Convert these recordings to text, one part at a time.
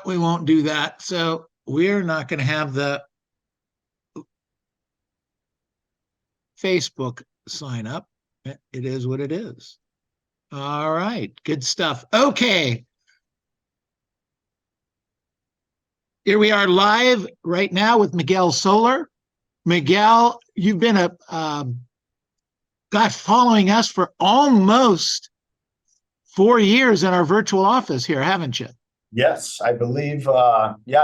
We won't do that. So we're not going to have the Facebook sign up. It is what it is. All right. Good stuff. Okay. Here we are live right now with Miguel Solar. Miguel, you've been a guy following us for almost 4 years in our virtual office here, haven't you? Yes, I believe,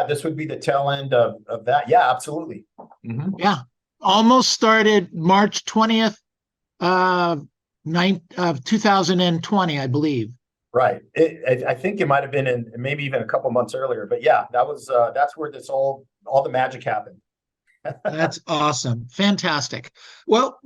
this would be the tail end of that. Yeah, absolutely. Mm-hmm. Yeah, almost started March 20th, 2020, I believe. Right. I think it might have been in maybe even a couple months earlier, but yeah, that's where all the magic happened. That's awesome. Fantastic. Well,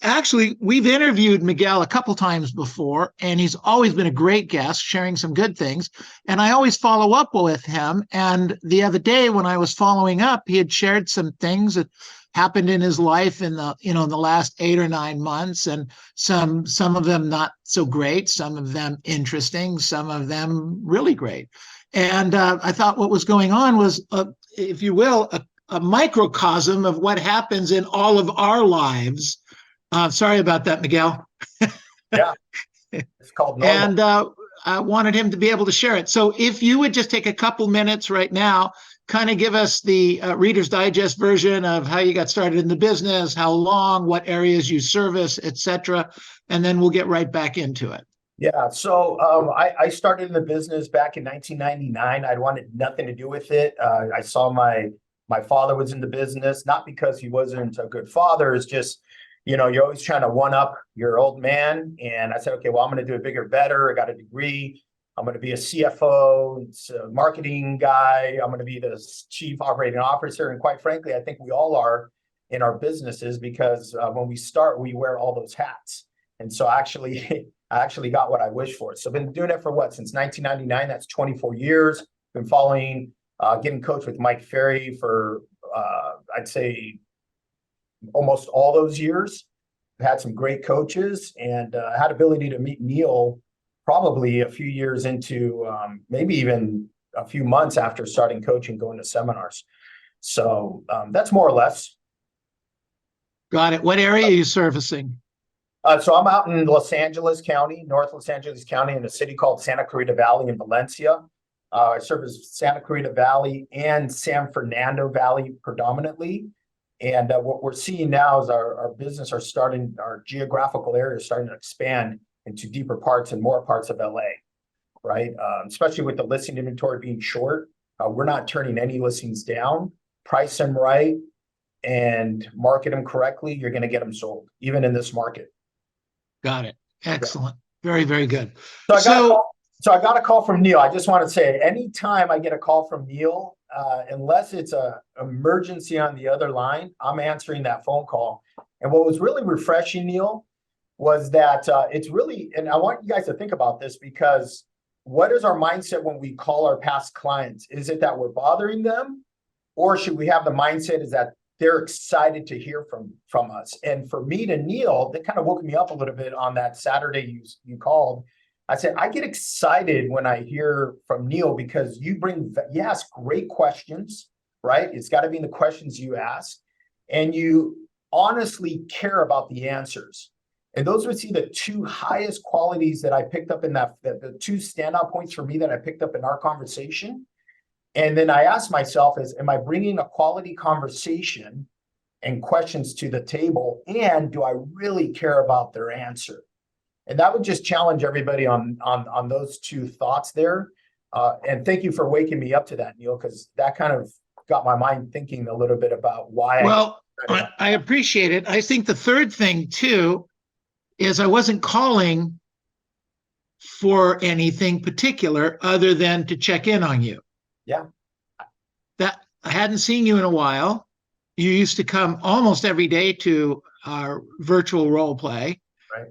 actually, we've interviewed Miguel a couple times before, and he's always been a great guest, sharing some good things. And I always follow up with him. And the other day when I was following up, he had shared some things that happened in his life in the last 8 or 9 months, and some of them not so great, some of them interesting, some of them really great. And I thought what was going on was, if you will, a microcosm of what happens in all of our lives. Sorry about that, Miguel. Yeah, it's called normal. And I wanted him to be able to share it. So if you would just take a couple minutes right now, kind of give us the Reader's Digest version of how you got started in the business, how long, what areas you service, etc., and then we'll get right back into it. Yeah, so I started in the business back in 1999. I wanted nothing to do with it. I saw my father was in the business, not because he wasn't a good father. It's just, you're always trying to one up your old man. And I said, okay, well, I'm going to do it bigger, better. I got a degree. I'm going to be a CFO, a marketing guy. I'm going to be the chief operating officer. And quite frankly, I think we all are in our businesses because when we start, we wear all those hats. And so I actually got what I wished for. So I've been doing it for since 1999. That's 24 years. Been following getting coached with Mike Ferry for, I'd say, almost all those years. I've had some great coaches and had ability to meet Neil probably a few years into, maybe even a few months after starting coaching, going to seminars. So that's more or less. Got it. What area are you servicing? So I'm out in Los Angeles County, North Los Angeles County, in a city called Santa Clarita Valley in Valencia. I service Santa Clarita Valley and San Fernando Valley predominantly. And what we're seeing now is our business our geographical area is starting to expand into deeper parts and more parts of LA, right? Especially with the listing inventory being short. We're not turning any listings down. Price them right and market them correctly. You're going to get them sold, even in this market. Got it. Excellent. Yeah. Very, very good. So I got a call from Neil. I just want to say, anytime I get a call from Neil, unless it's an emergency on the other line, I'm answering that phone call. And what was really refreshing, Neil, was that it's really, and I want you guys to think about this, because what is our mindset when we call our past clients? Is it that we're bothering them? Or should we have the mindset is that they're excited to hear from us? And for me to Neil, that kind of woke me up a little bit on that Saturday you called. I said, I get excited when I hear from Neil because you ask great questions, right? It's got to be in the questions you ask, and you honestly care about the answers. And those would be the two highest qualities that I picked up in the two standout points for me that I picked up in our conversation. And then I asked myself am I bringing a quality conversation and questions to the table? And do I really care about their answer? And that would just challenge everybody on those two thoughts there. And thank you for waking me up to that, Neil, because that kind of got my mind thinking a little bit about why. Well, I appreciate it. I think the third thing, too, is I wasn't calling for anything particular other than to check in on you. Yeah. That I hadn't seen you in a while. You used to come almost every day to our virtual role play.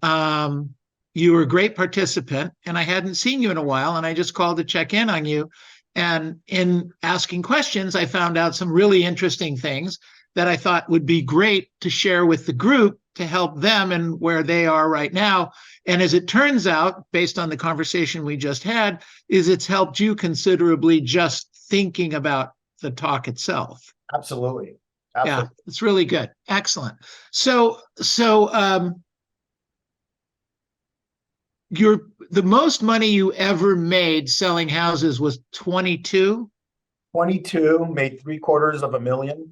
Right. You were a great participant, and I hadn't seen you in a while, and I just called to check in on you. And in asking questions, I found out some really interesting things that I thought would be great to share with the group to help them and where they are right now. And as it turns out, based on the conversation we just had, is it's helped you considerably just thinking about the talk itself. Absolutely. Yeah, Absolutely. it's really good. Excellent. So the most money you ever made selling houses was 22. 22, made $750,000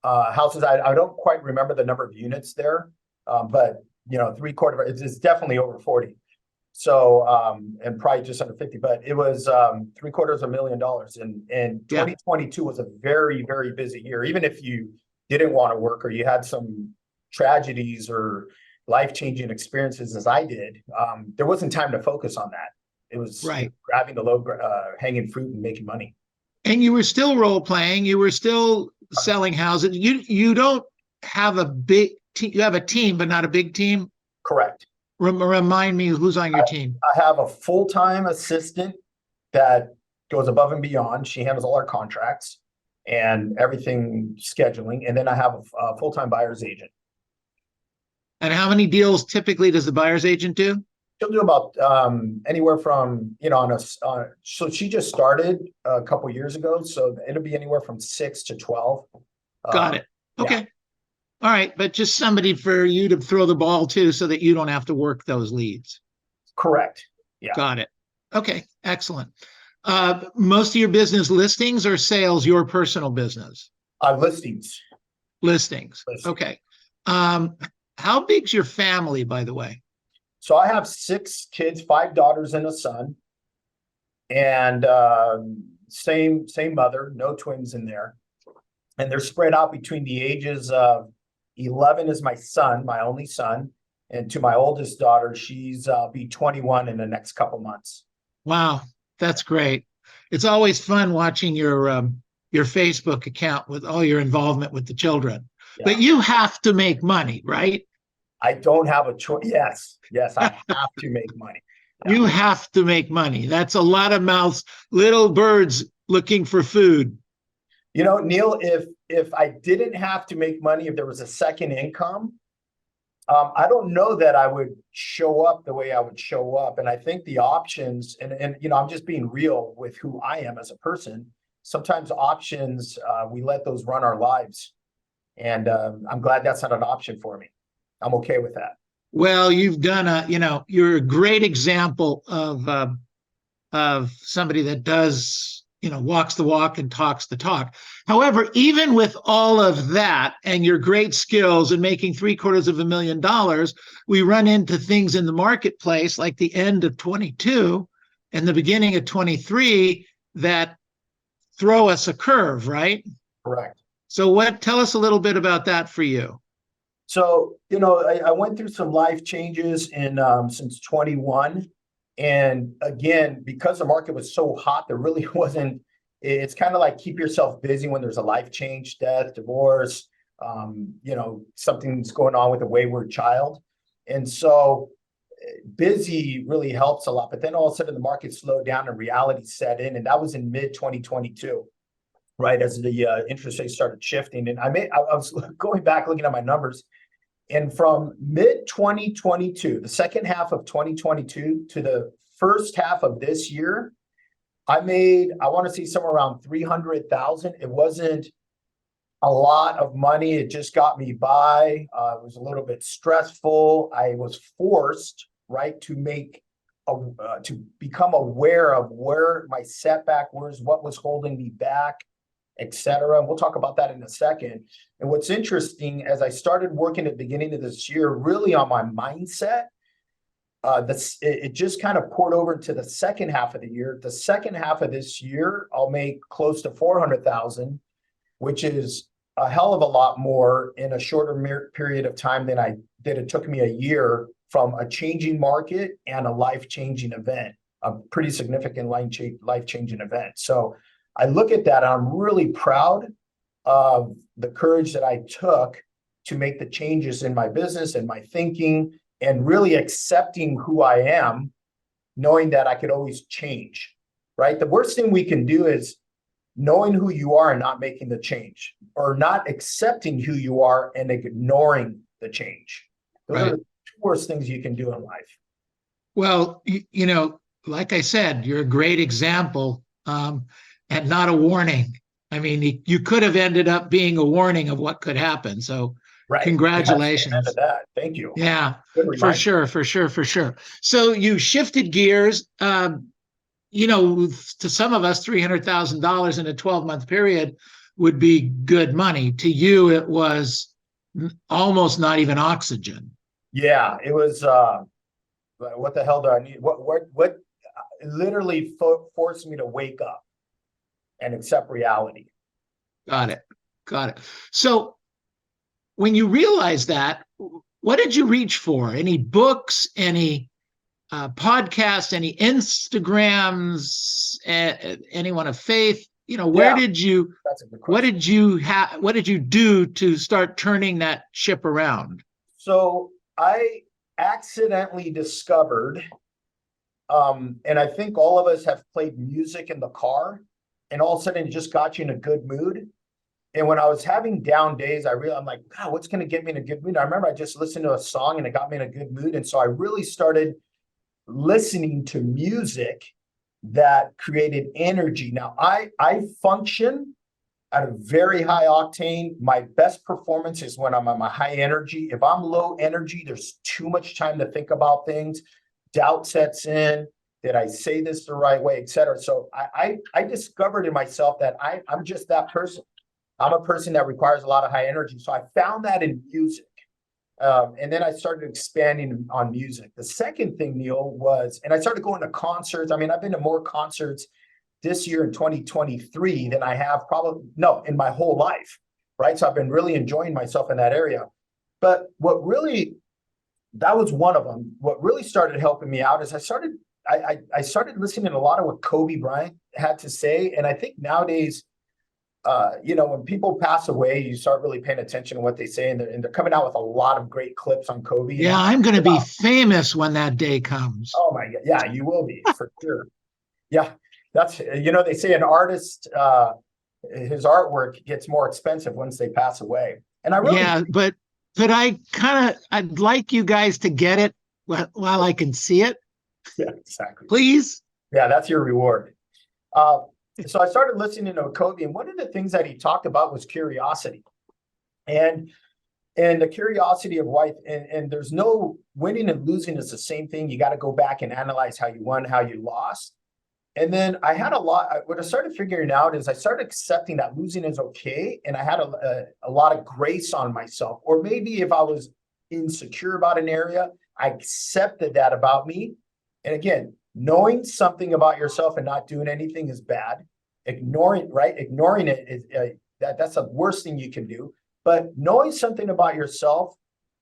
houses. I don't quite remember the number of units there, but it's definitely over 40. So and probably just under 50, but it was $750,000. And Yeah. 2022 was a very, very busy year. Even if you didn't want to work or you had some tragedies or life-changing experiences as I did, there wasn't time to focus on that. It was Right. grabbing the low hanging fruit and making money. And you were still role playing. You were still selling houses. You don't have a big team. You have a team, but not a big team. Correct. Remind me who's on your team. I have a full-time assistant that goes above and beyond. She handles all our contracts and everything scheduling. And then I have a full-time buyer's agent. And how many deals typically does the buyer's agent do? She'll do about anywhere from, so she just started a couple years ago. So it'll be anywhere from 6 to 12. Got it. Okay. Yeah. All right. But just somebody for you to throw the ball to so that you don't have to work those leads. Correct. Yeah. Got it. Okay. Excellent. Most of your business listings or sales, your personal business? Listings. Listings. Okay. How big's your family, by the way? So I have 6 kids, 5 daughters and a son, and same mother, no twins in there. And they're spread out between the ages of 11 is my son, my only son, and to my oldest daughter, she's be 21 in the next couple months. Wow, that's great. It's always fun watching your Facebook account with all your involvement with the children. Yeah. But you have to make money, right? I don't have a choice. Yes, I have to make money. Yeah. You have to make money. That's a lot of mouths, little birds looking for food. Neil, if I didn't have to make money, if there was a second income, I don't know that I would show up the way I would show up. And I think the options, and I'm just being real with who I am as a person. Sometimes options, we let those run our lives. And I'm glad that's not an option for me. I'm okay with that. Well, you've done you're a great example of somebody that does, walks the walk and talks the talk. However, even with all of that and your great skills and making $750,000, we run into things in the marketplace like the end of 22 and the beginning of 23 that throw us a curve, right? Correct. So tell us a little bit about that for you. So, I went through some life changes since 21. And again, because the market was so hot, there really wasn't, it's kind of like keep yourself busy when there's a life change, death, divorce, something's going on with a wayward child. And so busy really helps a lot. But then all of a sudden the market slowed down and reality set in. And that was in mid 2022. Right, as the interest rates started shifting. And I was going back looking at my numbers, and from mid 2022, the second half of 2022 to the first half of this year, I want to see somewhere around 300,000. It wasn't a lot of money. It just got me by. It was a little bit stressful. I was forced, right, to become aware of where my setback was, what was holding me back, etc. And we'll talk about that in a second. And what's interesting, as I started working at the beginning of this year, really on my mindset, it just kind of poured over to the second half of the year. The second half of this year, I'll make close to 400,000, which is a hell of a lot more in a shorter period of time than I did. It took me a year from a changing market and a life-changing event, a pretty significant life-changing event. So I look at that and I'm really proud of the courage that I took to make the changes in my business and my thinking and really accepting who I am, knowing that I could always change, right? The worst thing we can do is knowing who you are and not making the change, or not accepting who you are and ignoring the change. Those are Right. the two worst things you can do in life. Well, like I said, you're a great example, and not a warning. I mean, you could have ended up being a warning of what could happen. So, Right. Yes. Amen to congratulations. that. Thank you. Yeah, Good for reminder. sure, for sure, for sure. So you shifted gears. To some of us, $300,000 in a 12-month period would be good money. To you, it was almost not even oxygen. Yeah, it was, what the hell do I need? What literally forced me to wake up and accept reality. Got it. Got it. So when you realize that, what did you reach for? Any books, any podcasts, any Instagrams, anyone of faith? Where Yeah, did you, that's a good what question. did you have, what did you do to start turning that ship around? So I accidentally discovered, and I think all of us have played music in the car, and all of a sudden it just got you in a good mood. And when I was having down days, I'm like, God, what's going to get me in a good mood? I remember I just listened to a song and it got me in a good mood. And so I really started listening to music that created energy. Now I function at a very high octane. My best performance is when I'm on my high energy. If I'm low energy, there's too much time to think about things. Doubt sets in. Did I say this the right way, et cetera? So I discovered in myself that I'm just that person. I'm a person that requires a lot of high energy. So I found that in music. And then I started expanding on music. The second thing, Neil, was, and I started going to concerts. I mean, I've been to more concerts this year in 2023 than I have probably, no, in my whole life, right? So I've been really enjoying myself in that area. But what really, that was one of them. What really started helping me out is I started listening to a lot of what Kobe Bryant had to say. And I think nowadays, when people pass away, you start really paying attention to what they say, and they're coming out with a lot of great clips on Kobe. And Yeah, he I'm going talked to be about, famous when that day comes. oh my God, yeah, you will be for sure. Yeah, that's, they say an artist, his artwork gets more expensive once they pass away. And I really, Yeah, but I'd like you guys to get it while I can see it, yeah, exactly. please. Yeah, that's your reward. Uh, so I started listening to Kobe, and one of the things that he talked about was curiosity. And the curiosity of life, and there's no winning and losing is the same thing. You got to go back and analyze how you won, how you lost. And then I had what I started figuring out is I started accepting that losing is okay. And I had a lot of grace on myself. Or maybe if I was insecure about an area, I accepted that about me. And again, knowing something about yourself and not doing anything is bad. Ignoring it is that's the worst thing you can do. But knowing something about yourself,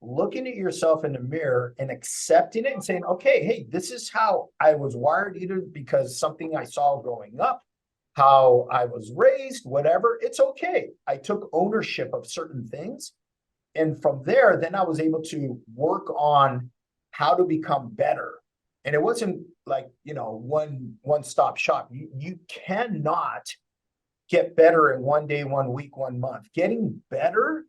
looking at yourself in the mirror and accepting it and saying, okay, hey, this is how I was wired, either because something I saw growing up, how I was raised, whatever, it's okay. I took ownership of certain things. And from there, then I was able to work on how to become better. And it wasn't like, one-stop shop. You cannot get better in one day, 1 week, 1 month. Getting better,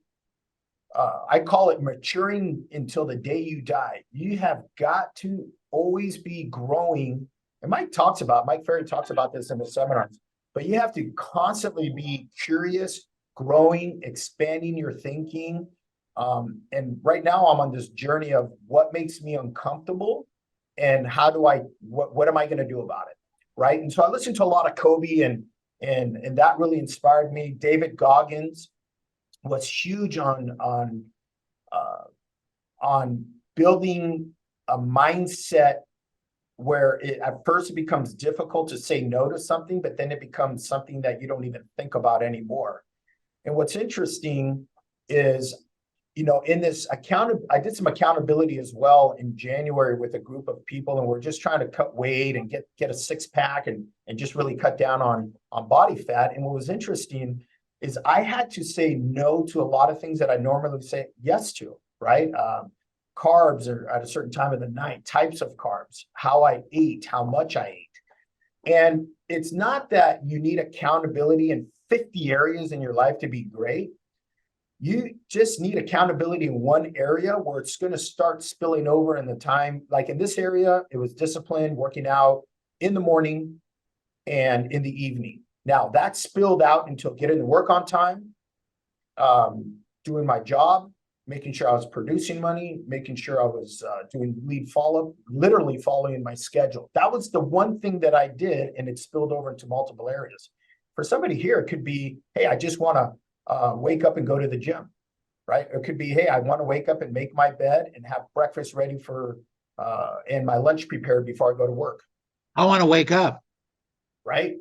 I call it maturing until the day you die. You have got to always be growing. And Mike Ferry talks about this in the seminars, but you have to constantly be curious, growing, expanding your thinking. And right now I'm on this journey of what makes me uncomfortable and what am I going to do about it? Right. And so I listened to a lot of Kobe and that really inspired me. David Goggins was huge on building a mindset where at first it becomes difficult to say no to something, but then it becomes something that you don't even think about anymore. And what's interesting is, in this I did some accountability as well in January with a group of people, and we're just trying to cut weight and get a 6-pack and just really cut down on body fat. And what was interesting is I had to say no to a lot of things that I normally say yes to, right? Carbs are at a certain time of the night, types of carbs, how I ate, how much I ate. And it's not that you need accountability in 50 areas in your life to be great. You just need accountability in one area where it's going to start spilling over in the time. Like in this area, it was discipline, working out in the morning and in the evening. Now that spilled out into getting to work on time, doing my job, making sure I was producing money, making sure I was doing lead follow-up, literally following my schedule. That was the one thing that I did, and it spilled over into multiple areas. For somebody here, it could be, hey, I just want to wake up and go to the gym, right? It could be, hey, I want to wake up and make my bed and have breakfast ready for and my lunch prepared before I go to work. I want to wake up. Right?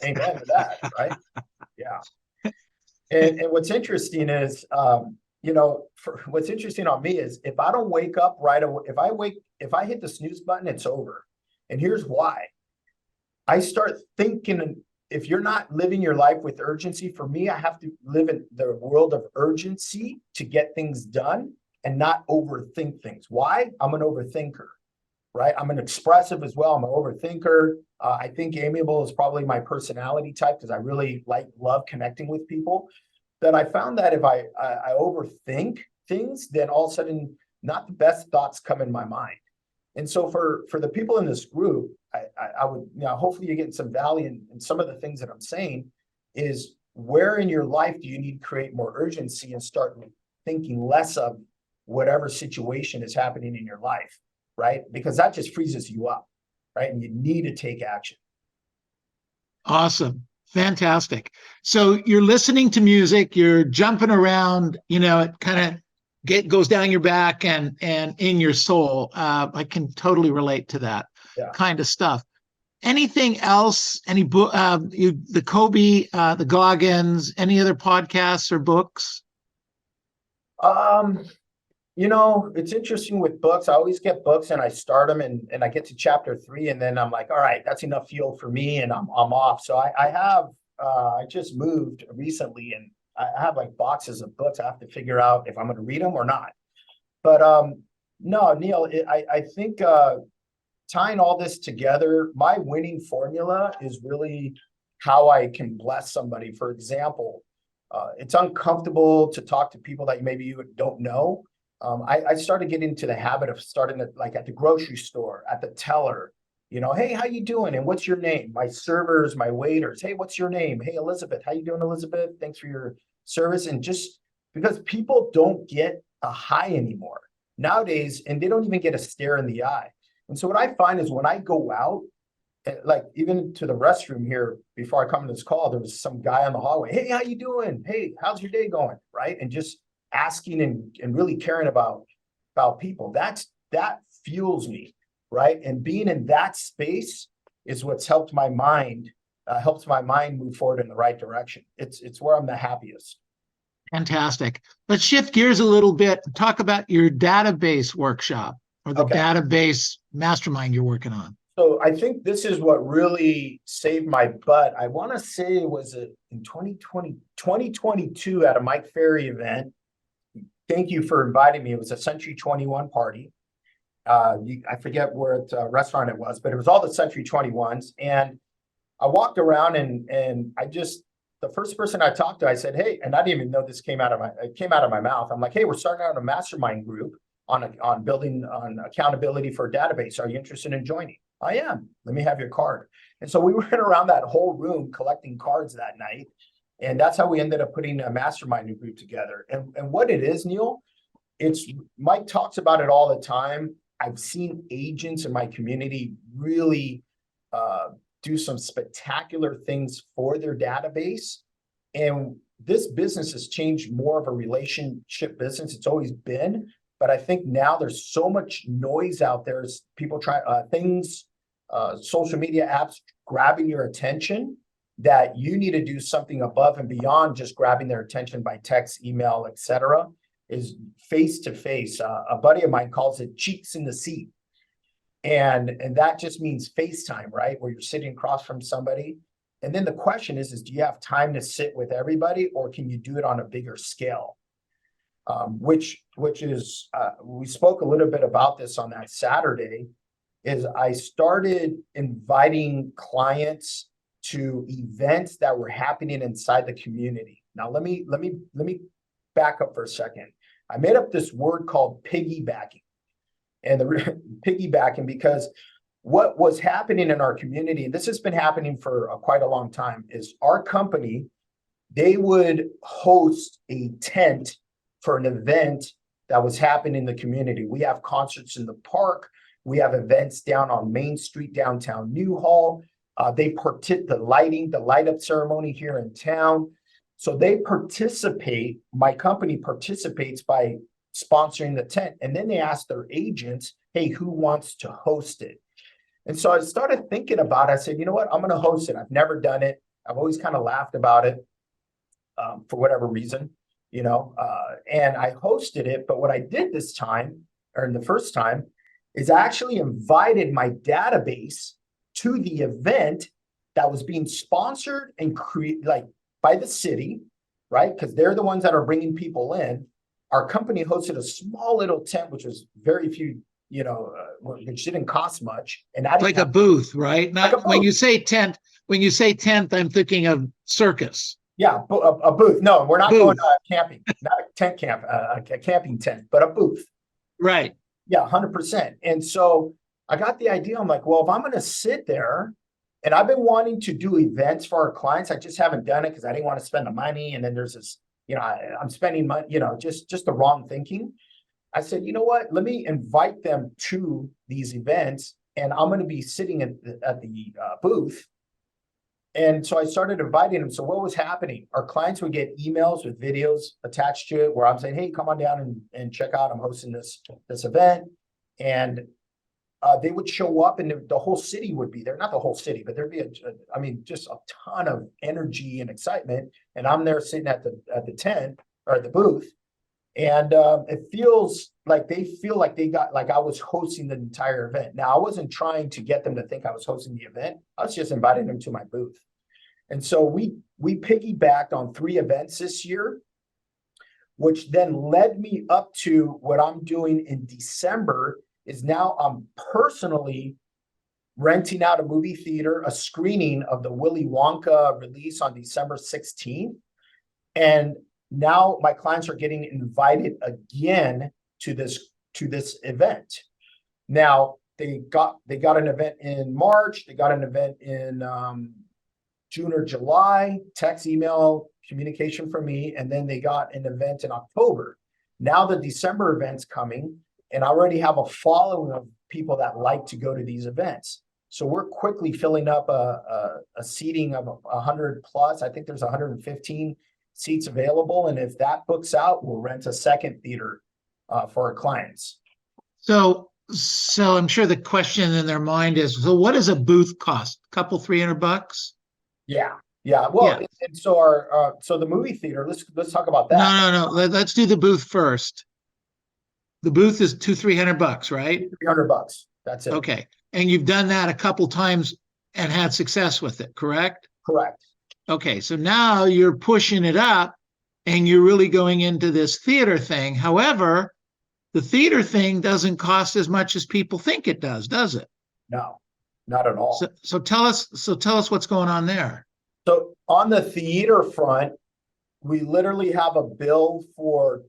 Amen to that, right? Yeah. And what's interesting is, what's interesting on me is if I don't wake up right away, if I hit the snooze button, it's over. And here's why. I start thinking, if you're not living your life with urgency, for me, I have to live in the world of urgency to get things done and not overthink things. Why? I'm an overthinker, right? I'm an expressive as well. I'm an overthinker. I think amiable is probably my personality type because I really love connecting with people. That I found that if I overthink things, then all of a sudden, not the best thoughts come in my mind. And so for the people in this group, I would, hopefully you're getting some value in some of the things that I'm saying is where in your life do you need to create more urgency and start thinking less of whatever situation is happening in your life, right? Because that just freezes you up, right? And you need to take action. Awesome. Fantastic. So you're listening to music, you're jumping around, it kind of goes down your back and in your soul. I can totally relate to that kind of stuff. Anything else? Any book? The Kobe, the Goggins, any other podcasts or books? It's interesting with books. I always get books and I start them and I get to chapter 3 and then I'm like, all right, that's enough fuel for me and I'm off. So I just moved recently and I have like boxes of books. I have to figure out if I'm going to read them or not. But no, Neil, I think tying all this together, my winning formula is really how I can bless somebody. For example, it's uncomfortable to talk to people that maybe you don't know. I started getting into the habit of starting at the grocery store, at the teller, hey, how you doing? And what's your name? My servers, my waiters, hey, what's your name? Hey, Elizabeth, how you doing, Elizabeth? Thanks for your service. And just because people don't get a hi anymore nowadays, and they don't even get a stare in the eye. And so what I find is when I go out, like even to the restroom here before I come to this call, there was some guy on the hallway. Hey, how you doing? Hey, how's your day going? Right. And just asking and really caring about people. That fuels me. Right. And being in that space is what's helped my mind move forward in the right direction. It's where I'm the happiest. Fantastic. Let's shift gears a little bit and talk about your database workshop or the database mastermind you're working on. So I think this is what really saved my butt. I want to say it was in 2022 at a Mike Ferry event. Thank you for inviting me. It was a Century 21 party. I forget what restaurant it was, but it was all the Century 21s. And I walked around and the first person I talked to, I said, hey, and I didn't even know this came out of my mouth. I'm like, hey, we're starting out a mastermind group on building on accountability for a database. Are you interested in joining? I am. Let me have your card. And so we went around that whole room collecting cards that night. And that's how we ended up putting a mastermind group together. And what it is, Neil, Mike talks about it all the time. I've seen agents in my community really do some spectacular things for their database. And this business has changed more of a relationship business. It's always been. But I think now there's so much noise out there. People try social media apps grabbing your attention that you need to do something above and beyond just grabbing their attention by text, email, etc. Is face to face. A buddy of mine calls it cheeks in the seat. And that just means FaceTime, right? Where you're sitting across from somebody. And then the question is do you have time to sit with everybody or can you do it on a bigger scale? Which is, we spoke a little bit about this on that Saturday, is I started inviting clients to events that were happening inside the community. Now, let me back up for a second. I made up this word called piggybacking. And the piggybacking, because what was happening in our community, and this has been happening for quite a long time, is our company, they would host a tent for an event that was happening in the community. We have concerts in the park. We have events down on Main Street, downtown Newhall. The light up ceremony here in town. So they participate, my company participates by sponsoring the tent. And then they ask their agents, hey, who wants to host it? And so I started thinking about it. I said, you know what, I'm going to host it. I've never done it. I've always kind of laughed about it for whatever reason, and I hosted it. But what I did this time, or the first time, is I actually invited my database to the event that was being sponsored and by the city, right? Because they're the ones that are bringing people in. Our company hosted a small little tent, which was very few, which didn't cost much. And that like a booth, right? Not like a booth. When you say tent, I'm thinking of circus. Yeah, a booth. No, we're not booth. going camping, not a tent camp, a camping tent, but a booth. Right. Yeah, 100%. And so I got the idea. I'm like, well, if I'm going to sit there, and I've been wanting to do events for our clients, I just haven't done it because I didn't want to spend the money. And then there's this, I'm spending money, just the wrong thinking. I said, you know what? Let me invite them to these events, and I'm going to be sitting at the booth. And so I started inviting them. So what was happening? Our clients would get emails with videos attached to it where I'm saying, hey, come on down and check out. I'm hosting this event. And they would show up, and the whole city would be there. Not the whole city, but there'd be just a ton of energy and excitement. And I'm there sitting at the tent or the booth. And it feels like they feel like they got, like I was hosting the entire event. Now, I wasn't trying to get them to think I was hosting the event. I was just inviting them to my booth. And so we piggybacked on 3 events this year, which then led me up to what I'm doing in December. Is now I'm personally renting out a movie theater, a screening of the Willy Wonka release on December 16th. And now my clients are getting invited again to this event. Now they got an event in March, they got an event in June or July, text, email, communication from me, and then they got an event in October. Now the December event's coming, and I already have a following of people that like to go to these events. So we're quickly filling up a seating of 100 plus. I think there's 115 seats available. And if that books out, we'll rent a second theater for our clients. So I'm sure the question in their mind is, so what does a booth cost? A couple, $300? Yeah. Well, yeah. And so so the movie theater, let's talk about that. No. Let's do the booth first. The booth is $200-300, right? $300. That's it. Okay. And you've done that a couple times and had success with it, correct? Correct. Okay. So now you're pushing it up and you're really going into this theater thing. However, the theater thing doesn't cost as much as people think it does it? No, not at all. So tell us what's going on there. So on the theater front, we literally have a bill for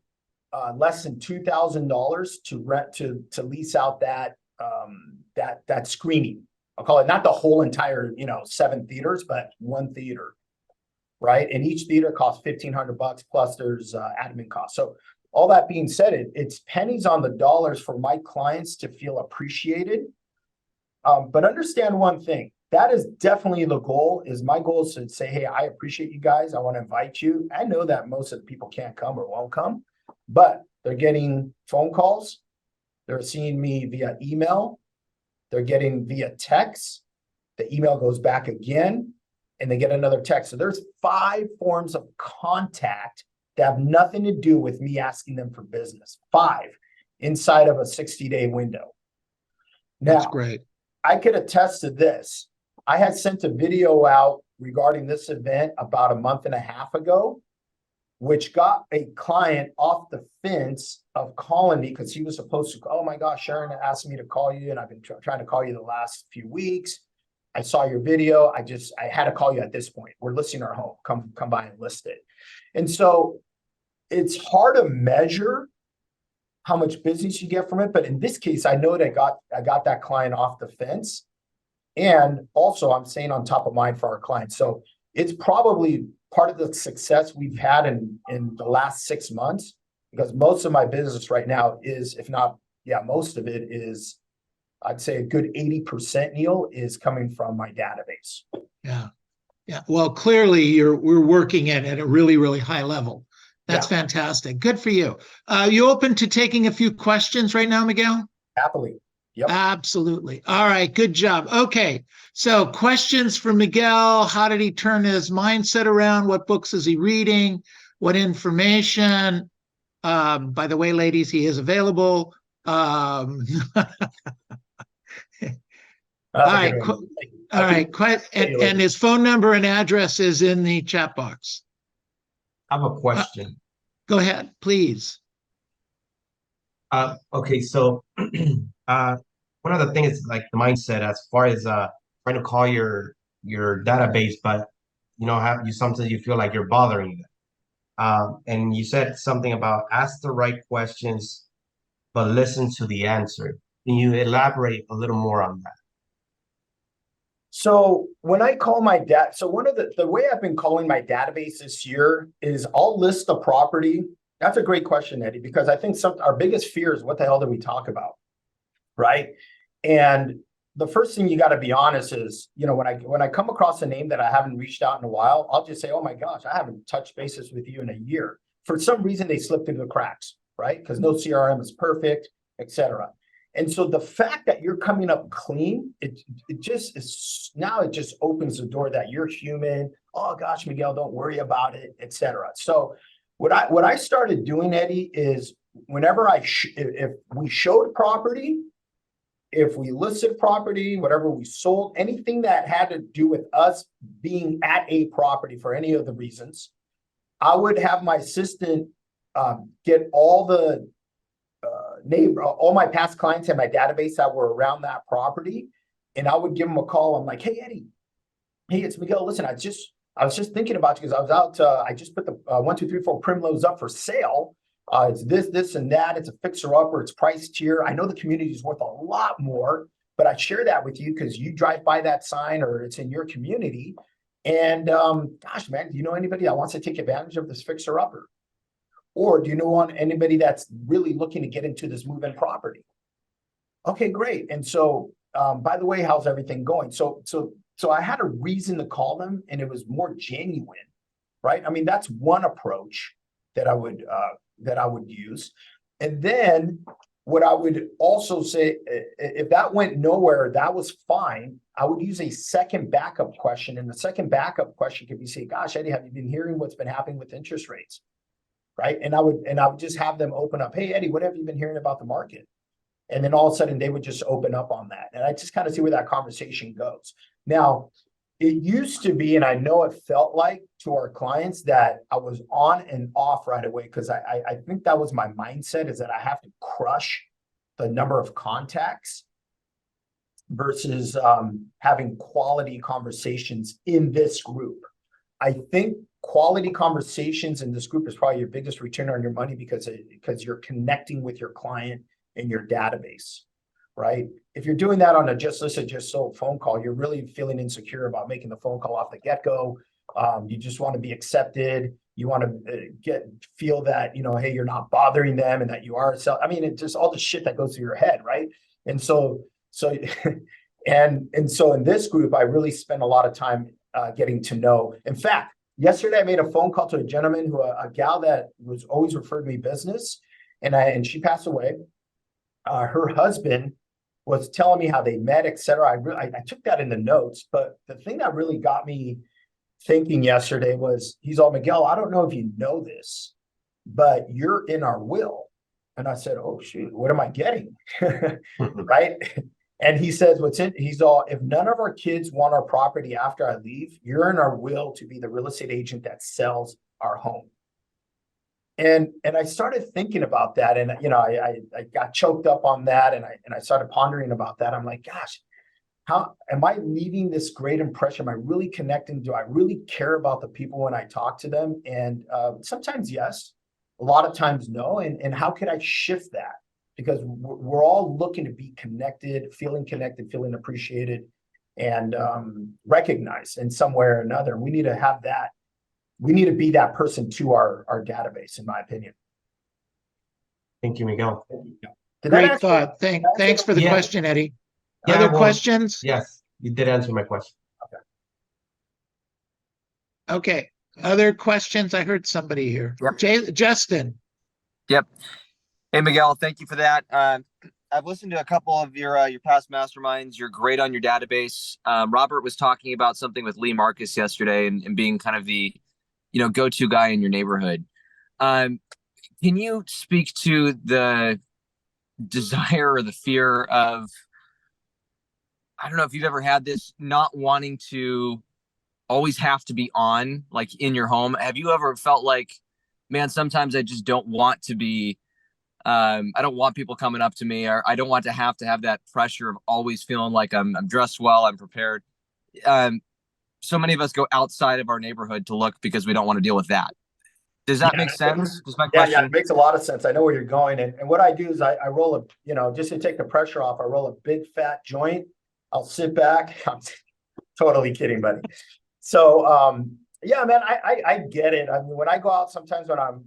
less than $2,000 to rent to lease out that screening. I'll call it not the whole entire 7 theaters, but one theater, right? And each theater costs $1,500 plus there's admin costs. So all that being said, it's pennies on the dollars for my clients to feel appreciated. But understand one thing. That is definitely the goal. My goal is to say, hey, I appreciate you guys. I want to invite you. I know that most of the people can't come or won't come, but they're getting phone calls. They're seeing me via email. They're getting via text. The email goes back again, and they get another text. So there's 5 forms of contact that have nothing to do with me asking them for business. 5 inside of a 60-day window. Now, that's great. I could attest to this. I had sent a video out regarding this event about a month and a half ago, which got a client off the fence of calling me because he was supposed to, oh my gosh, Sharon asked me to call you, and I've been trying to call you the last few weeks. I saw your video. I had to call you at this point. We're listing our home. Come by and list it. And so it's hard to measure how much business you get from it. But in this case, I know that I got that client off the fence. And also I'm staying on top of mind for our clients. So it's probably part of the success we've had in the last 6 months, because most of my business right now is, if not, yeah, most of it is, I'd say a good 80%, Neil, is coming from my database. Yeah. Yeah. Well, clearly we're working at a really, really high level. That's fantastic. Good for you. You open to taking a few questions right now, Miguel? Happily. Yep. Absolutely. All right. Good job. Okay. So questions for Miguel. How did he turn his mindset around? What books is he reading? What information? By the way, ladies, he is available. All right. All right. And his phone number and address is in the chat box. I have a question. Go ahead, please. Okay, so one of the things is like the mindset as far as trying to call your database, but sometimes you feel like you're bothering them. And you said something about ask the right questions, but listen to the answer. Can you elaborate a little more on that? So when I call my so one of the way I've been calling my database this year is I'll list the property. That's a great question, Eddie, because I think our biggest fear is what the hell did we talk about, right? And the first thing you got to be honest is, when I come across a name that I haven't reached out in a while, I'll just say, oh my gosh, I haven't touched bases with you in a year. For some reason, they slipped through the cracks, right? Because no CRM is perfect, etc. And so the fact that you're coming up clean, it just is, now it just opens the door that you're human. Oh gosh, Miguel, don't worry about it, etc. So what I started doing, Eddie, is whenever if we showed property, if we listed property, whatever we sold, anything that had to do with us being at a property for any of the reasons, I would have my assistant get all the all my past clients in my database that were around that property, and I would give them a call. I'm like, hey, Eddie, hey, it's Miguel. Listen, I was just thinking about you because I was out. I just put the 1, 2, 3, 4 Primrose up for sale. It's this, and that. It's a fixer upper. It's priced here. I know the community is worth a lot more, but I share that with you because you drive by that sign or it's in your community. And gosh, man, do you know anybody that wants to take advantage of this fixer upper? Or do you know anybody that's really looking to get into this move-in property? Okay, great. And so, by the way, how's everything going? So I had a reason to call them, and it was more genuine, right? I mean, that's one approach that I would use. And then what I would also say, if that went nowhere, that was fine. I would use a second backup question, and the second backup question could be, say, gosh, Eddie, have you been hearing what's been happening with interest rates? Right. And I would just have them open up. Hey, Eddie, what have you been hearing about the market? And then all of a sudden they would just open up on that. And I just kind of see where that conversation goes. Now, it used to be, and I know it felt like to our clients that I was on and off right away, because I think that was my mindset, is that I have to crush the number of contacts versus having quality conversations in this group. I think quality conversations in this group is probably your biggest return on your money because you're connecting with your client in your database, right? If you're doing that on a just listed, just sold phone call, you're really feeling insecure about making the phone call off the get-go. You just want to be accepted. You want to feel that, hey, you're not bothering them and that you are. I mean, it's just all the shit that goes through your head, right? And so in this group, I really spend a lot of time getting to know. In fact, yesterday I made a phone call to a gentleman a gal that was always referred me business, and she passed away. Her husband was telling me how they met, etc. I took that in the notes, but the thing that really got me thinking yesterday was, he's all, Miguel, I don't know if you know this, but you're in our will. And I said, oh shoot, what am I getting? Right? And he says, he's all, if none of our kids want our property after I leave, you're in our will to be the real estate agent that sells our home. And I started thinking about that, and I got choked up on that, and I started pondering about that. I'm like, gosh, how am I leaving this great impression? Am I really connecting? Do I really care about the people when I talk to them? And sometimes yes, A lot of times, no. And how could I shift that? Because we're all looking to be connected, feeling appreciated, and recognized in some way or another. We need to have that. We need to be that person to our database, in my opinion. Thank you, Miguel. Great thought. Thanks for the Yeah. question, Eddie. Yeah, Other well, questions? Yes, you did answer my question. Okay. Other questions? I heard somebody here. Yep. Justin. Yep. Hey, Miguel, thank you for that. I've listened to a couple of your past masterminds. You're great on your database. Robert was talking about something with Lee Marcus yesterday and being kind of the, go-to guy in your neighborhood. Can you speak to the desire or the fear of, I don't know if you've ever had this, not wanting to always have to be on, like in your home? Have you ever felt like, man, sometimes I just don't want to be, I don't want people coming up to me, or I don't want to have that pressure of always feeling like I'm dressed well, I'm prepared. So many of us go outside of our neighborhood to look because we don't want to deal with that. Does that make sense? Just my question. Yeah, it makes a lot of sense. I know where you're going. And what I do is I roll just to take the pressure off, I roll a big fat joint. I'll sit back. I'm totally kidding, buddy. So, yeah, man, I get it. I mean, when I go out, sometimes when I'm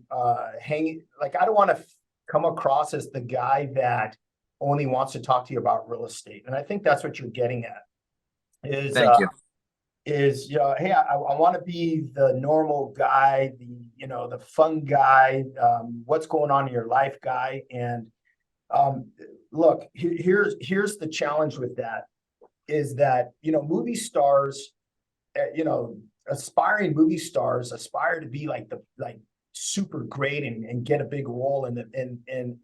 hanging, like, I don't want to come across as the guy that only wants to talk to you about real estate. And I think that's what you're getting at. Thank you. Hey, I want to be the normal guy, the fun guy, what's going on in your life guy. And look, here's the challenge with that, is that, movie stars, aspiring movie stars aspire to be like super great and get a big role. And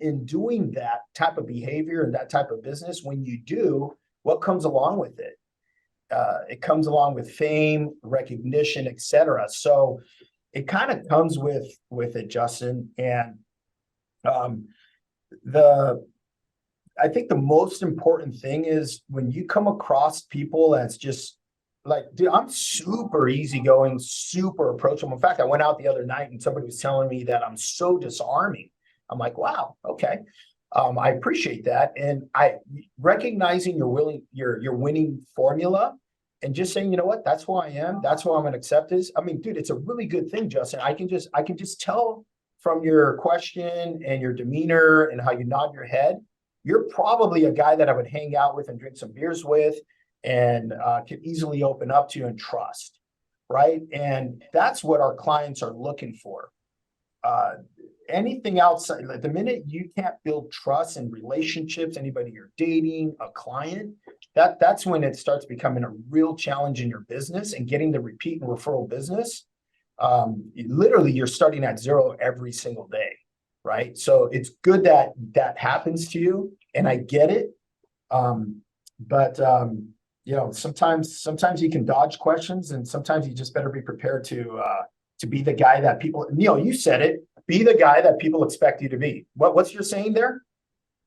in doing that type of behavior and that type of business, when you do, what comes along with it? It comes along with fame, recognition, etc. So it kind of comes with it, Justin. And I think the most important thing is when you come across people that's just like, dude, I'm super easygoing, super approachable. In fact, I went out the other night and somebody was telling me that I'm so disarming. I'm like, wow, okay. I appreciate that. And recognizing your winning formula and just saying, you know what, that's who I am. That's who I'm going to accept is. I mean, dude, it's a really good thing, Justin. I can just tell from your question and your demeanor and how you nod your head, you're probably a guy that I would hang out with and drink some beers with and could easily open up to and trust, right? And that's what our clients are looking for. Anything outside, the minute you can't build trust and relationships, anybody you're dating, a client, that's when it starts becoming a real challenge in your business and getting the repeat and referral business. Literally, you're starting at zero every single day, right? So it's good that happens to you, and I get it. But sometimes you can dodge questions, and sometimes you just better be prepared to be the guy that people. Neil, you said it. Be the guy that people expect you to be. What's your saying there?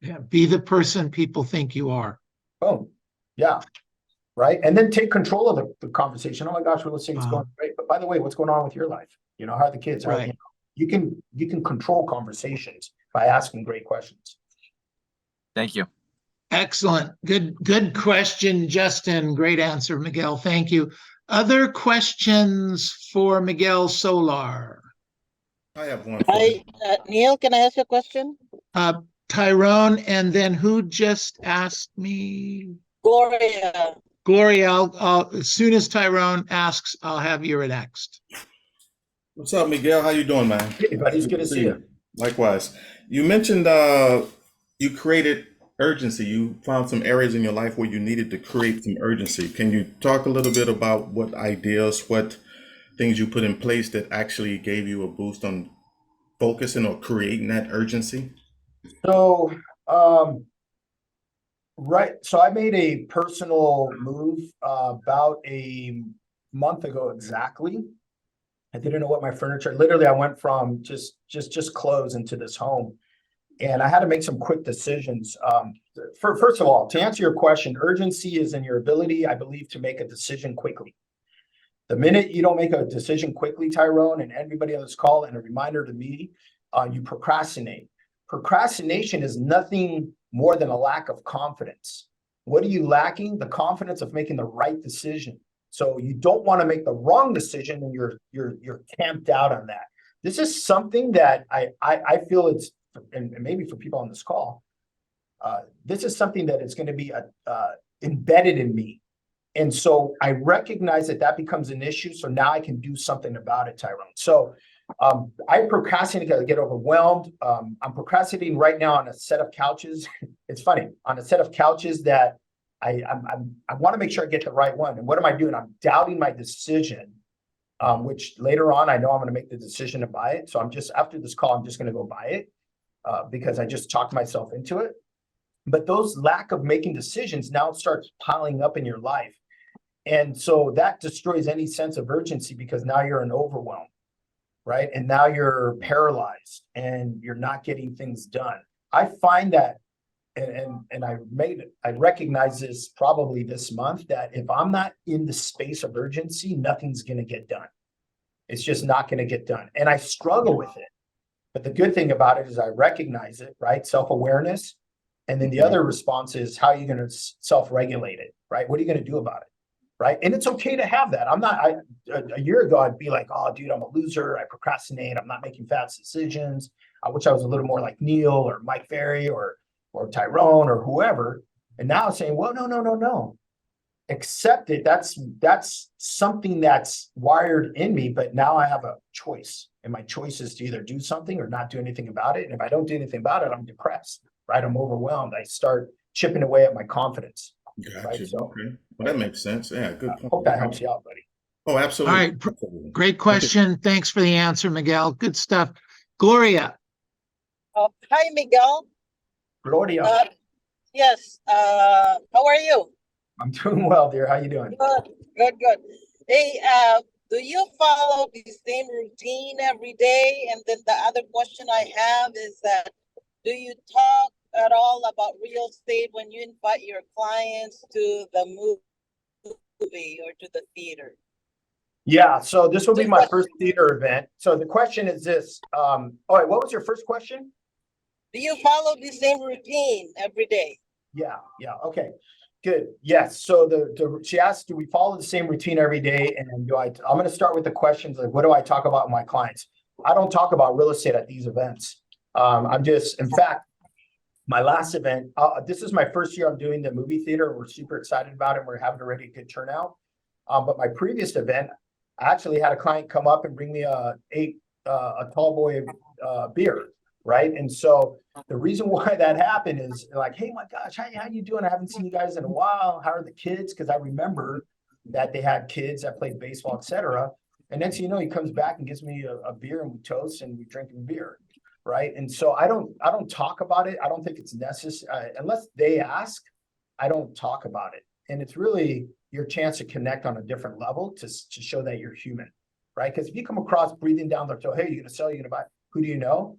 Yeah, be the person people think you are. Oh, yeah. Right. And then take control of the conversation. Oh my gosh, real estate's going great. But by the way, what's going on with your life? How are the kids? Right. You can control conversations by asking great questions. Thank you. Excellent. Good question, Justin. Great answer, Miguel. Thank you. Other questions for Miguel Solar? I have one. Hi, Neil, can I ask you a question? Tyrone, and then who just asked me? Gloria. Gloria, I'll as soon as Tyrone asks, I'll have you next. What's up, Miguel? How you doing, man? Hey, buddy, it's good to see you. Likewise. You mentioned you created urgency. You found some areas in your life where you needed to create some urgency. Can you talk a little bit about what ideas, what things you put in place that actually gave you a boost on focusing or creating that urgency? So, right. So I made a personal move about a month ago exactly. I didn't know what my furniture. Literally, I went from just clothes into this home, and I had to make some quick decisions. First of all, to answer your question, urgency is in your ability, I believe, to make a decision quickly. The minute you don't make a decision quickly, Tyrone, and everybody on this call, and a reminder to me, you procrastinate. Procrastination is nothing more than a lack of confidence. What are you lacking? The confidence of making the right decision. So you don't want to make the wrong decision, and you're camped out on that. This is something that I feel it's, and maybe for people on this call, this is something that is going to be embedded in me. And so I recognize that becomes an issue. So now I can do something about it, Tyrone. So I procrastinate because I get overwhelmed. I'm procrastinating right now on a set of couches. It's funny, on a set of couches that I want to make sure I get the right one. And what am I doing? I'm doubting my decision, which later on I know I'm going to make the decision to buy it. So I'm just, after this call, I'm just going to go buy it because I just talked myself into it. But those lack of making decisions now starts piling up in your life. And so that destroys any sense of urgency because now you're in overwhelm, right? And now you're paralyzed and you're not getting things done. I find that, and I recognize this probably this month, that if I'm not in the space of urgency, nothing's going to get done. It's just not going to get done. And I struggle with it. But the good thing about it is I recognize it, right? Self-awareness. And then the other response is, how are you going to self-regulate it, right? What are you going to do about it, right? And it's okay to have that. A year ago, I'd be like, oh, dude, I'm a loser. I procrastinate. I'm not making fast decisions. I wish I was a little more like Neil or Mike Ferry or Tyrone or whoever. And now I'm saying, well, no. Accept it. That's something that's wired in me, but now I have a choice. And my choice is to either do something or not do anything about it. And if I don't do anything about it, I'm depressed, right? I'm overwhelmed. I start chipping away at my confidence. Gotcha. Right? So, okay. Well, that makes sense. Yeah, good point. Hope that helps you out, buddy. Oh, absolutely. All right. Great question. Thanks for the answer, Miguel. Good stuff. Gloria. Hi, Miguel. Gloria. Yes. How are you? I'm doing well, dear. How you doing? Good. Hey, do you follow the same routine every day? And then the other question I have is that, do you talk at all about real estate when you invite your clients to the movie or to the theater? Yeah, so this will be my first theater event. So the question is this. All right, what was your first question? Do you follow the same routine every day? Yeah, okay. Good. Yes. So she asked, do we follow the same routine every day? And I'm going to start with the questions like, what do I talk about with my clients? I don't talk about real estate at these events. In fact, my last event, this is my first year I'm doing the movie theater. We're super excited about it. We're having already a good turnout. But my previous event, I actually had a client come up and bring me a tall boy beer. Right. And so the reason why that happened is like, hey, my gosh, how you doing? I haven't seen you guys in a while. How are the kids? Because I remember that they had kids that played baseball, etc. And next thing you know, he comes back and gives me a beer and we toast and we drink beer. Right. And so I don't talk about it. I don't think it's necessary unless they ask. I don't talk about it. And it's really your chance to connect on a different level to show that you're human. Right. Because if you come across breathing down their throat, hey, you're going to sell, you're going to buy. Who do you know?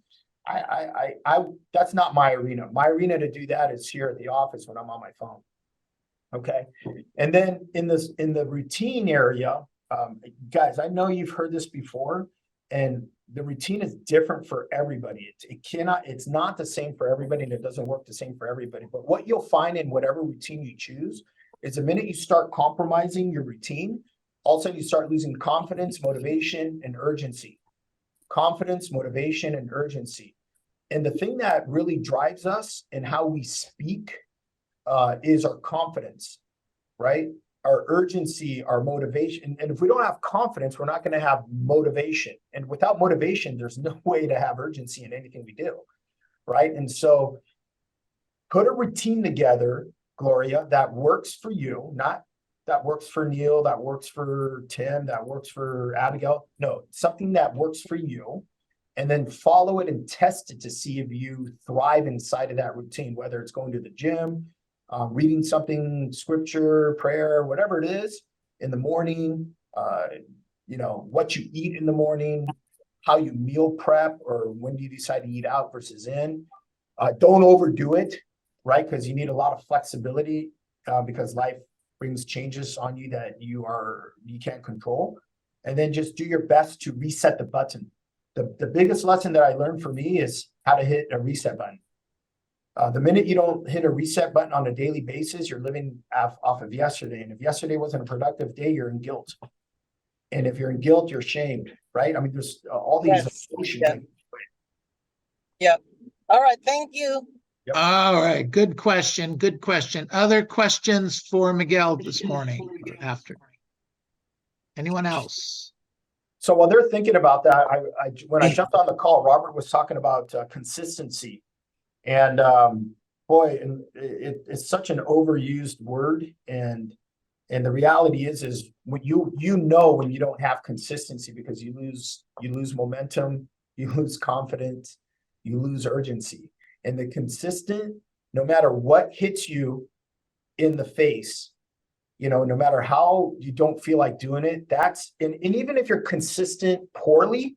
I that's not my arena. My arena to do that is here at the office when I'm on my phone. Okay. And then in the routine area, guys, I know you've heard this before, and the routine is different for everybody. It's not the same for everybody, and it doesn't work the same for everybody. But what you'll find in whatever routine you choose is the minute you start compromising your routine, all of a sudden you start losing confidence, motivation, and urgency. Confidence, motivation, and urgency. And the thing that really drives us and how we speak is our confidence, right? Our urgency, our motivation. And if we don't have confidence, we're not going to have motivation. And without motivation, there's no way to have urgency in anything we do, right? And so put a routine together, Gloria, that works for you, not that works for Neil, that works for Tim, that works for Abigail. No, something that works for you. And then follow it and test it to see if you thrive inside of that routine, whether it's going to the gym, reading something, scripture, prayer, whatever it is in the morning, what you eat in the morning, how you meal prep, or when do you decide to eat out versus in. Don't overdo it, right? Because you need a lot of flexibility because life brings changes on you that you can't control. And then just do your best to reset the button. The biggest lesson that I learned for me is how to hit a reset button. The minute you don't hit a reset button on a daily basis, you're living off of yesterday. And if yesterday wasn't a productive day, you're in guilt. And if you're in guilt, you're shamed, right? I mean, there's all these emotions. Yeah. Yep. All right. Thank you. Yep. All right. Good question. Good question. Other questions for Miguel this morning or after? Anyone else? So while they're thinking about that, when I jumped on the call, Robert was talking about consistency. And boy, and it's such an overused word. And the reality is when you know when you don't have consistency, because you lose momentum, you lose confidence, you lose urgency. And the consistent, no matter what hits you in the face, no matter how you don't feel like doing it, and even if you're consistent poorly,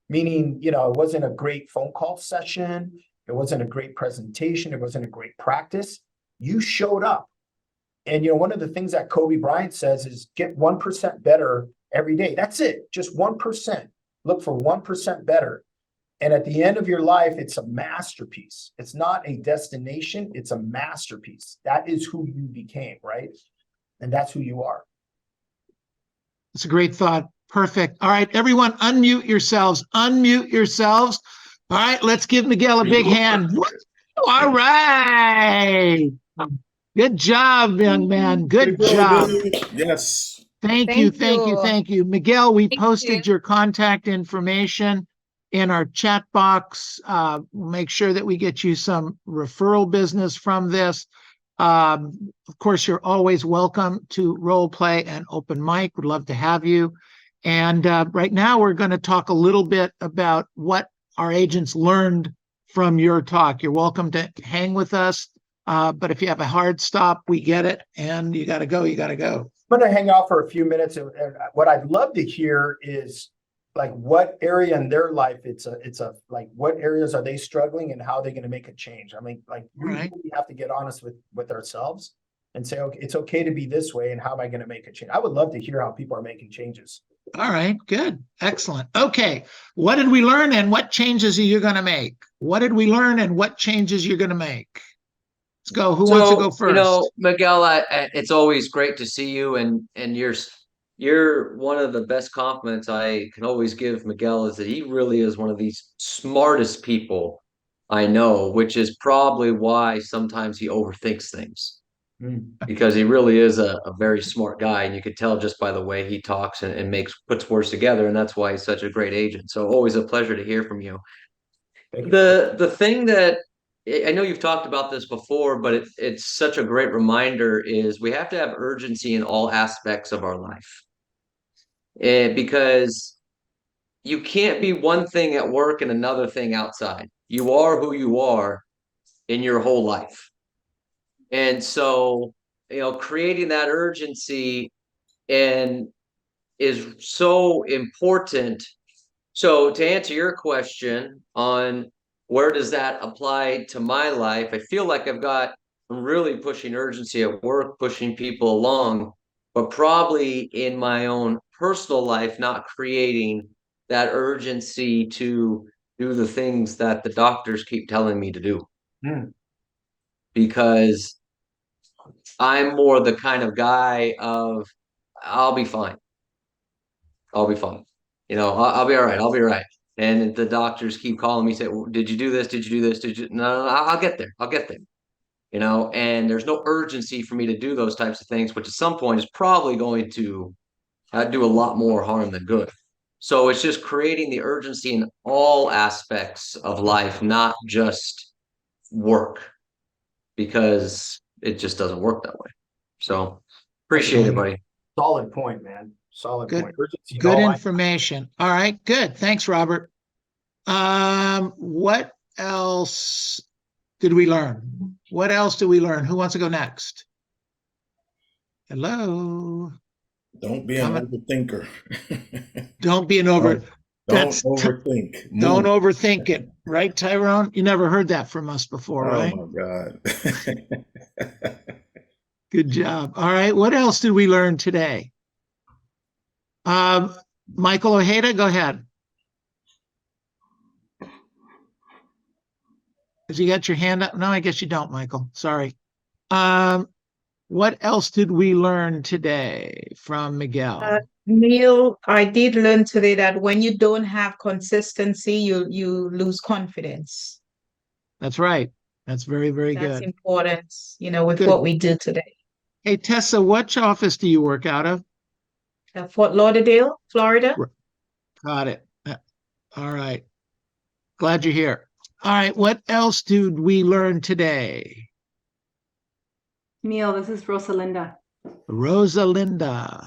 meaning, it wasn't a great phone call session, it wasn't a great presentation, it wasn't a great practice, you showed up. And, one of the things that Kobe Bryant says is get 1% better every day. That's it. Just 1%. Look for 1% better. And at the end of your life, it's a masterpiece. It's not a destination. It's a masterpiece. That is who you became, right? And that's who you are. It's a great thought. Perfect. All right, everyone, unmute yourselves. Unmute yourselves. All right, let's give Miguel a big hand. All right. Good job, young man. Good job. Yes. Thank you. Miguel, we posted your contact information in our chat box. We'll make sure that we get you some referral business from this. Of course, you're always welcome to role play and open mic. We'd love to have you. And right now, we're going to talk a little bit about what our agents learned from your talk. You're welcome to hang with us. But if you have a hard stop, we get it. And you got to go. I'm going to hang out for a few minutes. And what I'd love to hear is like what area in their life like what areas are they struggling and how are they going to make a change? I mean, like we really have to get honest with ourselves and say, okay, it's okay to be this way. And how am I going to make a change? I would love to hear how people are making changes. All right, good. Excellent. Okay. What did we learn and what changes are you going to make? What did we learn and what changes you're going to make? Let's go. Who wants to go first? Miguel, it's always great to see you, and you're one of the best compliments I can always give Miguel is that he really is one of the smartest people I know, which is probably why sometimes he overthinks things. Because he really is a very smart guy, and you could tell just by the way he talks and puts words together, and that's why he's such a great agent. So always a pleasure to hear from you. The thing that I know you've talked about this before, but it's such a great reminder is we have to have urgency in all aspects of our life. Because you can't be one thing at work and another thing outside. You are who you are in your whole life. And so, creating that urgency is so important. So to answer your question on where does that apply to my life, I feel like I'm really pushing urgency at work, pushing people along, but probably in my own personal life, not creating that urgency to do the things that the doctors keep telling me to do. Because I'm more the kind of guy of, I'll be fine. I'll be fine. I'll be all right. I'll be all right. And the doctors keep calling me, say, well, did you do this? Did you do this? Did you? No, I'll get there. I'll get there. And there's no urgency for me to do those types of things, which at some point is probably going to do a lot more harm than good. So it's just creating the urgency in all aspects of life, not just work, because it just doesn't work that way. So appreciate it, buddy. Solid point, man. Solid point. Urgency in Good all information. All right, good. Thanks, Robert. What else did we learn? What else did we learn? Who wants to go next? Hello. Don't be an overthinker. Don't be an overthinker. Don't overthink. Don't overthink it. Right, Tyrone? You never heard that from us before, right? Oh, my God. Good job. All right. What else did we learn today? Michael Ojeda, go ahead. Cause you got your hand up. No, I guess you don't, Michael. Sorry. What else did we learn today from Miguel? Neil, I did learn today that when you don't have consistency, you lose confidence. That's right. That's very, very That's good. important, with Good. what we do today. Hey, Tessa, which office do you work out of? Fort Lauderdale, Florida. Got it. All right. Glad you're here. All right. What else did we learn today? Neil, this is Rosalinda. Rosalinda.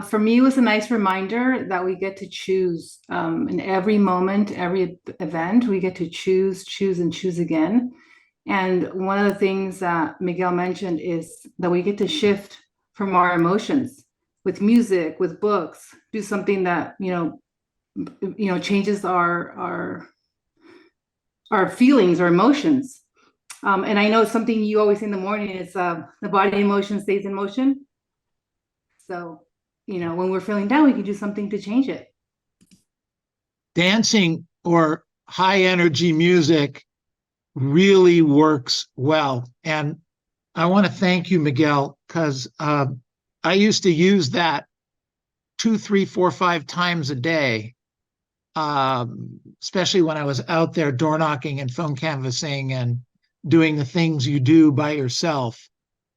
For me, it was a nice reminder that we get to choose in every moment, every event, we get to choose, and choose again. And one of the things that Miguel mentioned is that we get to shift from our emotions with music, with books, do something that, changes our feelings or emotions. And I know something you always say in the morning is the body emotion stays in motion. So, when we're feeling down, we can do something to change it. Dancing or high energy music really works well. And I want to thank you, Miguel, because I used to use that 2, 3, 4, 5 times a day, especially when I was out there door knocking and phone canvassing and doing the things you do by yourself.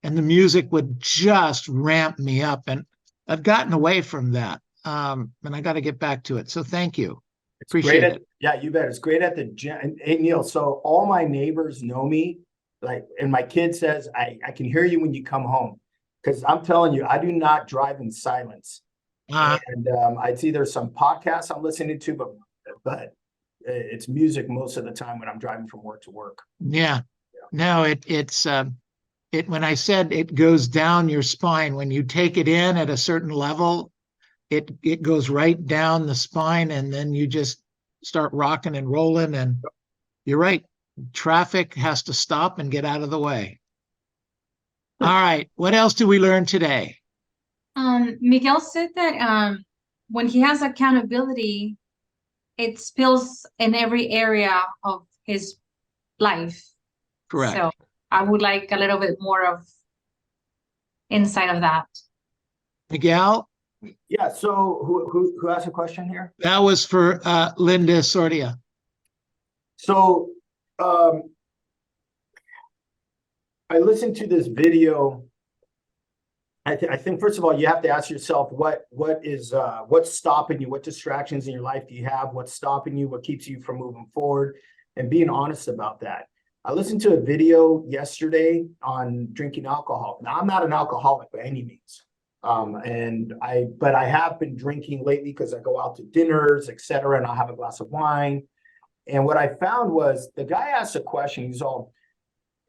And the music would just ramp me up. And I've gotten away from that. And I got to get back to it. So thank you. Appreciate it. Yeah, you bet. It's great at the gym. And, hey, Neil, so all my neighbors know me. And my kid says, I can hear you when you come home. Because I'm telling you, I do not drive in silence. And it's either some podcasts I'm listening to, but it's music most of the time when I'm driving from work to work. Yeah. No, it's when I said it goes down your spine, when you take it in at a certain level, it goes right down the spine, and then you just start rocking and rolling. And you're right, traffic has to stop and get out of the way. All right, what else do we learn today? Miguel said that when he has accountability, it spills in every area of his life. Correct. So I would like a little bit more of insight of that. Miguel? Yeah, so who asked a question here? That was for Linda Sordia. So I listened to this video. I think first of all, you have to ask yourself what's stopping you, what distractions in your life do you have, what's stopping you, what keeps you from moving forward, and being honest about that. I listened to a video yesterday on drinking alcohol. Now, I'm not an alcoholic by any means. But I have been drinking lately because I go out to dinners, etc., and I'll have a glass of wine. And what I found was the guy asked a question.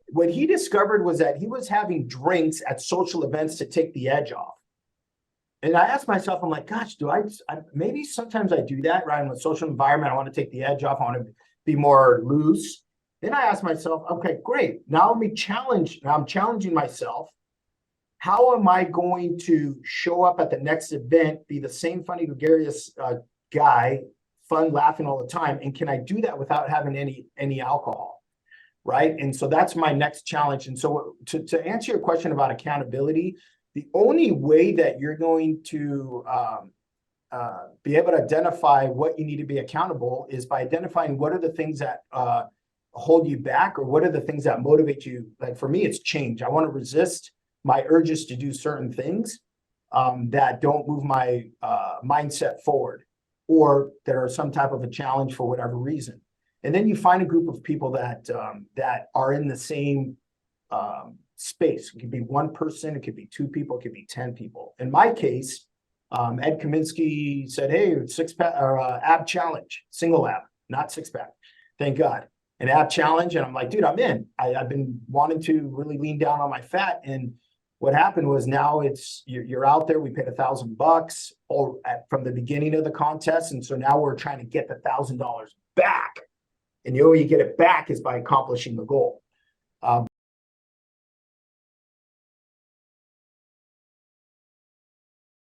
What he discovered was that he was having drinks at social events to take the edge off. And I asked myself, I'm like, gosh, maybe sometimes I do that, right? In a social environment, I want to take the edge off. I want to be more loose. Then I asked myself, okay, great. Now I'm challenging myself. How am I going to show up at the next event, be the same funny, gregarious guy, fun, laughing all the time? And can I do that without having any alcohol, right? And so that's my next challenge. And so to answer your question about accountability, the only way that you're going to be able to identify what you need to be accountable is by identifying what are the things that hold you back, or what are the things that motivate you. Like for me, it's change. I want to resist my urges to do certain things that don't move my mindset forward, or that are some type of a challenge for whatever reason. And then you find a group of people that are in the same space. It could be one person, it could be 2 people, it could be 10 people. In my case, Ed Kaminsky said, hey, six-pack or ab challenge, single ab, not six-pack. Thank God. An ab challenge. And I'm like, dude, I'm in. I've been wanting to really lean down on my fat. And what happened was now you're out there. We paid $1,000 from the beginning of the contest. And so now we're trying to get the $1,000 back. And the way you get it back is by accomplishing the goal.